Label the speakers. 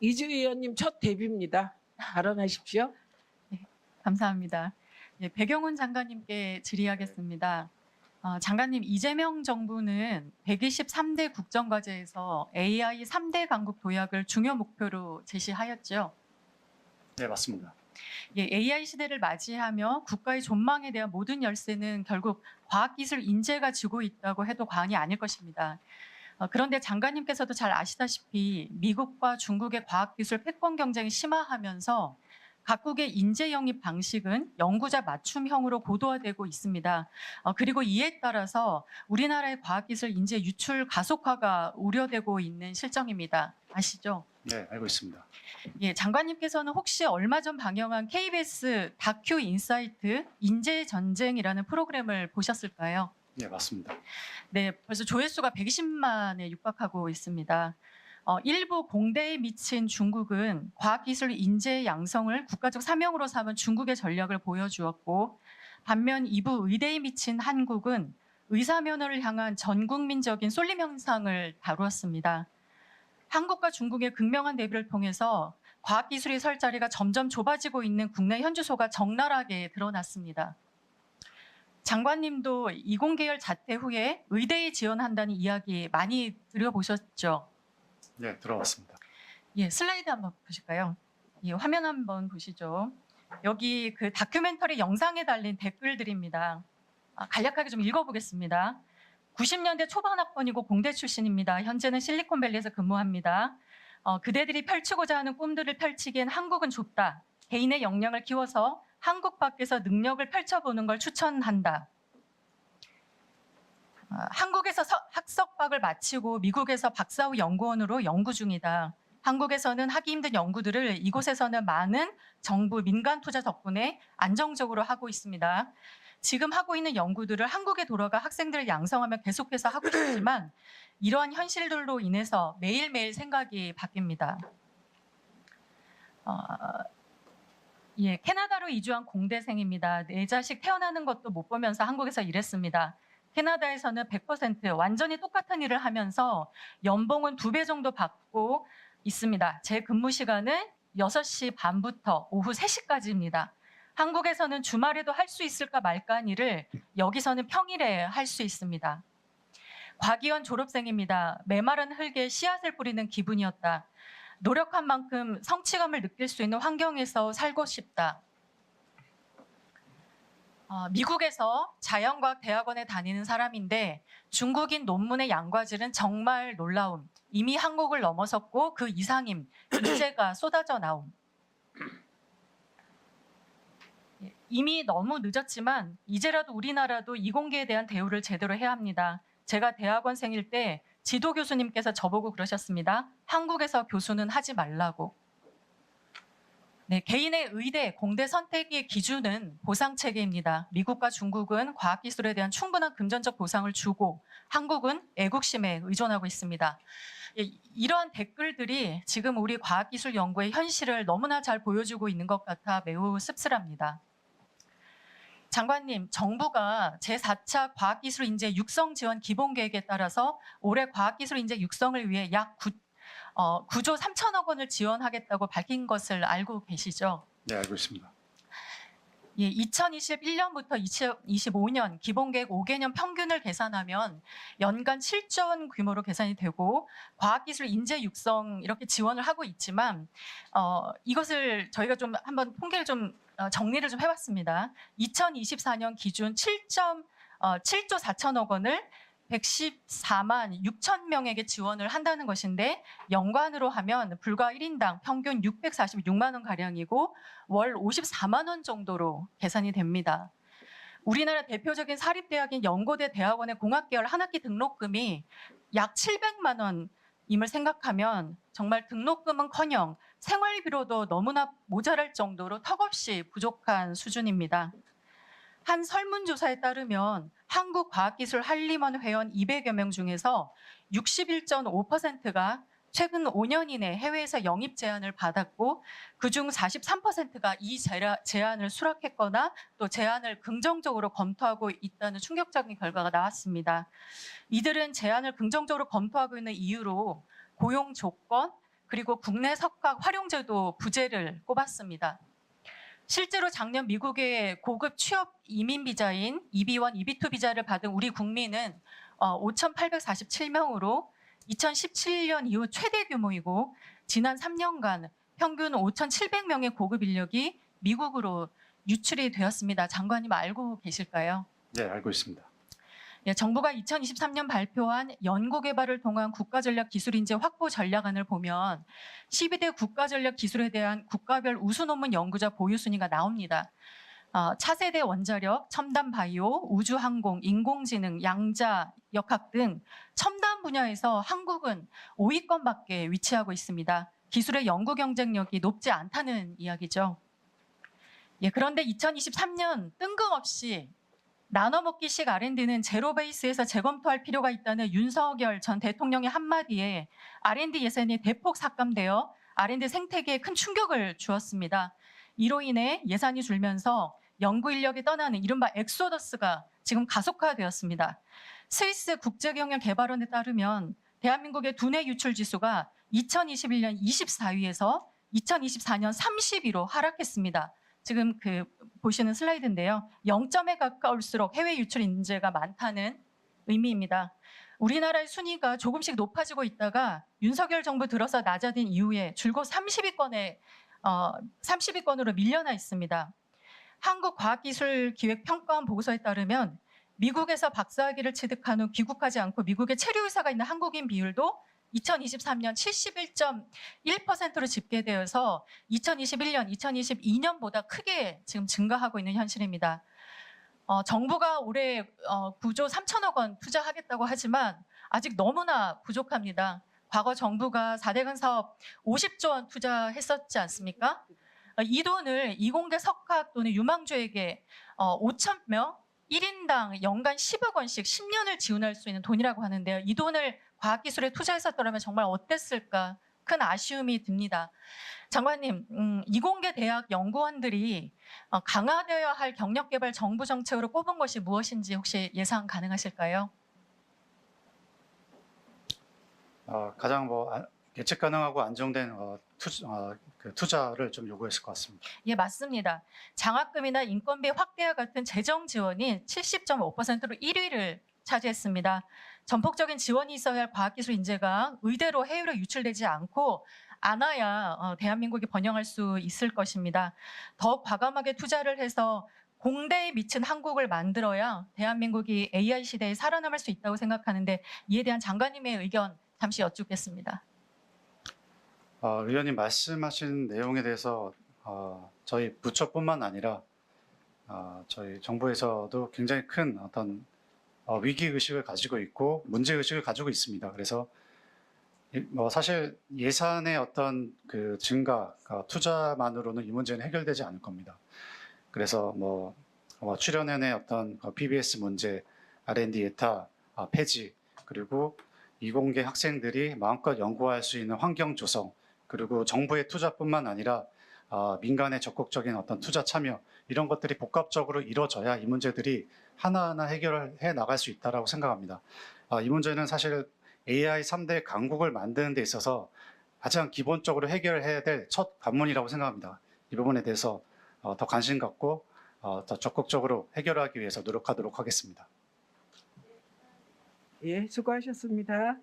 Speaker 1: 이주 의원님 첫 데뷔입니다. 발언하십시오.
Speaker 2: 네, 감사합니다. 예, 배경훈 장관님께 질의하겠습니다. 장관님, 이재명 정부는 123대 국정과제에서 AI 3대 강국 도약을 중요 목표로 제시하였죠.
Speaker 3: 네, 맞습니다.
Speaker 2: 예, AI 시대를 맞이하며 국가의 존망에 대한 모든 열쇠는 결국 과학기술 인재가 쥐고 있다고 해도 과언이 아닐 것입니다. 그런데 장관님께서도 잘 아시다시피 미국과 중국의 과학기술 패권 경쟁이 심화하면서 각국의 인재 영입 방식은 연구자 맞춤형으로 고도화되고 있습니다. 그리고 이에 따라서 우리나라의 과학기술 인재 유출 가속화가 우려되고 있는 실정입니다. 아시죠?
Speaker 3: 네, 알고 있습니다.
Speaker 2: 예, 장관님께서는 혹시 얼마 전 방영한 KBS 다큐 인사이트 인재 전쟁이라는 프로그램을 보셨을까요?
Speaker 3: 네, 맞습니다.
Speaker 2: 네, 벌써 조회수가 120만에 육박하고 있습니다. 일부 공대에 미친 중국은 과학기술 인재 양성을 국가적 사명으로 삼은 중국의 전략을 보여주었고, 반면 이부 의대에 미친 한국은 의사면허를 향한 전국민적인 쏠림 현상을 다루었습니다. 한국과 중국의 극명한 대비를 통해서 과학기술의 설 자리가 점점 좁아지고 있는 국내 현주소가 적나라하게 드러났습니다. 장관님도 이공계열 자퇴 후에 의대에 지원한다는 이야기 많이 들어보셨죠?
Speaker 3: 네, 들어봤습니다.
Speaker 2: 예, 슬라이드 한번 보실까요? 예, 화면 한번 보시죠. 여기 그 다큐멘터리 영상에 달린 댓글들입니다. 간략하게 좀 읽어보겠습니다. 90년대 초반 학번이고 공대 출신입니다. 현재는 실리콘밸리에서 근무합니다. 그대들이 펼치고자 하는 꿈들을 펼치기엔 한국은 좁다. 개인의 역량을 키워서 한국 밖에서 능력을 펼쳐보는 걸 추천한다. 한국에서 학석박을 마치고 미국에서 박사 후 연구원으로 연구 중이다. 한국에서는 하기 힘든 연구들을 이곳에서는 많은 정부 민간 투자 덕분에 안정적으로 하고 있습니다. 지금 하고 있는 연구들을 한국에 돌아가 학생들을 양성하며 계속해서 하고 싶지만 이러한 현실들로 인해서 매일매일 생각이 바뀝니다. 예, 캐나다로 이주한 공대생입니다. 내 자식 태어나는 것도 못 보면서 한국에서 일했습니다. 캐나다에서는 100% 완전히 똑같은 일을 하면서 연봉은 2배 정도 받고 있습니다. 제 근무 시간은 6시 반부터 오후 3시까지입니다. 한국에서는 주말에도 할 수 있을까 말까한 일을 여기서는 평일에 할 수 있습니다. 과기원 졸업생입니다. 메마른 흙에 씨앗을 뿌리는 기분이었다. 노력한 만큼 성취감을 느낄 수 있는 환경에서 살고 싶다. 미국에서 자연과학 대학원에 다니는 사람인데 중국인 논문의 양과질은 정말 놀라움. 이미 한국을 넘어섰고 그 이상임. 인재가 쏟아져 나옴. 이미 너무 늦었지만 이제라도 우리나라도 이공계에 대한 대우를 제대로 해야 합니다. 제가 대학원생일 때 지도 교수님께서 저보고 그러셨습니다. 한국에서 교수는 하지 말라고. 네, 개인의 의대, 공대 선택의 기준은 보상체계입니다. 미국과 중국은 과학기술에 대한 충분한 금전적 보상을 주고 한국은 애국심에 의존하고 있습니다. 이러한 댓글들이 지금 우리 과학기술 연구의 현실을 너무나 잘 보여주고 있는 것 같아 매우 씁쓸합니다. 장관님, 정부가 제4차 과학기술 인재 육성 지원 기본계획에 따라서 올해 과학기술 인재 육성을 위해 약 9조 3천억 원을 지원하겠다고 밝힌 것을 알고 계시죠?
Speaker 3: 네, 알고 있습니다.
Speaker 2: 예, 2021년부터 2025년 기본계획 5개년 평균을 계산하면 연간 7조 원 규모로 계산이 되고 과학기술 인재 육성 이렇게 지원을 하고 있지만 이것을 저희가 좀 한번 통계를 좀 정리를 좀 해봤습니다. 2024년 기준 7조 4천억 원을 114만 6천 명에게 지원을 한다는 것인데 연간으로 하면 불과 1인당 평균 646만 원 가량이고 월 54만 원 정도로 계산이 됩니다. 우리나라 대표적인 사립대학인 연고대 대학원의 공학계열 한 학기 등록금이 약 700만 원임을 생각하면 정말 등록금은커녕 생활비로도 너무나 모자랄 정도로 턱없이 부족한 수준입니다. 한 설문조사에 따르면 한국과학기술 한림원 회원 200여 명 중에서 61.5%가 최근 5년 이내 해외에서 영입 제안을 받았고 그중 43%가 이 제안을 수락했거나 또 제안을 긍정적으로 검토하고 있다는 충격적인 결과가 나왔습니다. 이들은 제안을 긍정적으로 검토하고 있는 이유로 고용 조건, 그리고 국내 석학 활용제도 부재를 꼽았습니다. 실제로 작년 미국의 고급 취업 이민 비자인 EB1, EB2 비자를 받은 우리 국민은 5,847명으로 2017년 이후 최대 규모이고 지난 3년간 평균 5,700명의 고급 인력이 미국으로 유출이 되었습니다. 장관님 알고 계실까요?
Speaker 3: 네, 알고 있습니다.
Speaker 2: 예, 정부가 2023년 발표한 연구개발을 통한 국가전략기술인재 확보 전략안을 보면 12대 국가전략기술에 대한 국가별 우수 논문 연구자 보유 순위가 나옵니다. 차세대 원자력, 첨단 바이오, 우주항공, 인공지능, 양자, 역학 등 첨단 분야에서 한국은 5위권밖에 위치하고 있습니다. 기술의 연구 경쟁력이 높지 않다는 이야기죠. 예, 그런데 2023년 뜬금없이 나눠먹기식 R&D는 제로 베이스에서 재검토할 필요가 있다는 윤석열 전 대통령의 한마디에 R&D 예산이 대폭 삭감되어 R&D 생태계에 큰 충격을 주었습니다. 이로 인해 예산이 줄면서 연구 인력이 떠나는 이른바 엑소더스가 지금 가속화되었습니다. 스위스 국제경영개발원에 따르면 대한민국의 두뇌 유출 지수가 2021년 24위에서 2024년 30위로 하락했습니다. 지금 보시는 슬라이드인데요. 0점에 가까울수록 해외 유출 인재가 많다는 의미입니다. 우리나라의 순위가 조금씩 높아지고 있다가 윤석열 정부 들어서 낮아진 이후에 줄곧 30위권으로 밀려나 있습니다. 한국과학기술기획평가원 보고서에 따르면 미국에서 박사학위를 취득한 후 귀국하지 않고 미국에 체류 의사가 있는 한국인 비율도 2023년 71.1%로 집계되어서 2021년, 2022년보다 크게 지금 증가하고 있는 현실입니다. 정부가 올해 9조 3천억 원 투자하겠다고 하지만 아직 너무나 부족합니다. 과거 정부가 4대강 사업 50조 원 투자했었지 않습니까? 이 돈을 이공계 석학 또는 유망주에게 5,000명 1인당 연간 10억 원씩 10년을 지원할 수 있는 돈이라고 하는데요. 이 돈을 과학기술에 투자했었더라면 정말 어땠을까 큰 아쉬움이 듭니다. 장관님, 이공계 대학 연구원들이 강화되어야 할 경력개발 정부 정책으로 꼽은 것이 무엇인지 혹시 예상 가능하실까요?
Speaker 3: 가장 예측 가능하고 안정된 투자를 좀 요구했을 것 같습니다.
Speaker 2: 예, 맞습니다. 장학금이나 인건비 확대와 같은 재정 지원이 70.5%로 1위를 차지했습니다. 전폭적인 지원이 있어야 할 과학기술 인재가 의대로 해외로 유출되지 않아야 대한민국이 번영할 수 있을 것입니다. 더 과감하게 투자를 해서 공대에 미친 한국을 만들어야 대한민국이 AI 시대에 살아남을 수 있다고 생각하는데 이에 대한 장관님의 의견 잠시 여쭙겠습니다.
Speaker 3: 의원님 말씀하신 내용에 대해서 저희 부처뿐만 아니라 저희 정부에서도 굉장히 큰 어떤 위기 의식을 가지고 있고 문제 의식을 가지고 있습니다. 그래서 사실 예산의 어떤 증가, 투자만으로는 이 문제는 해결되지 않을 겁니다. 그래서 출연연의 어떤 PBS 문제, R&D 예타 폐지, 그리고 이공계 학생들이 마음껏 연구할 수 있는 환경 조성, 그리고 정부의 투자뿐만 아니라 민간의 적극적인 어떤 투자 참여 이런 것들이 복합적으로 이루어져야 이 문제들이 하나하나 해결해 나갈 수 있다고 생각합니다. 이 문제는 사실 AI 3대 강국을 만드는 데 있어서 가장 기본적으로 해결해야 될 첫 관문이라고 생각합니다. 이 부분에 대해서 더 관심 갖고 더 적극적으로 해결하기 위해서 노력하도록 하겠습니다.
Speaker 1: 예, 수고하셨습니다.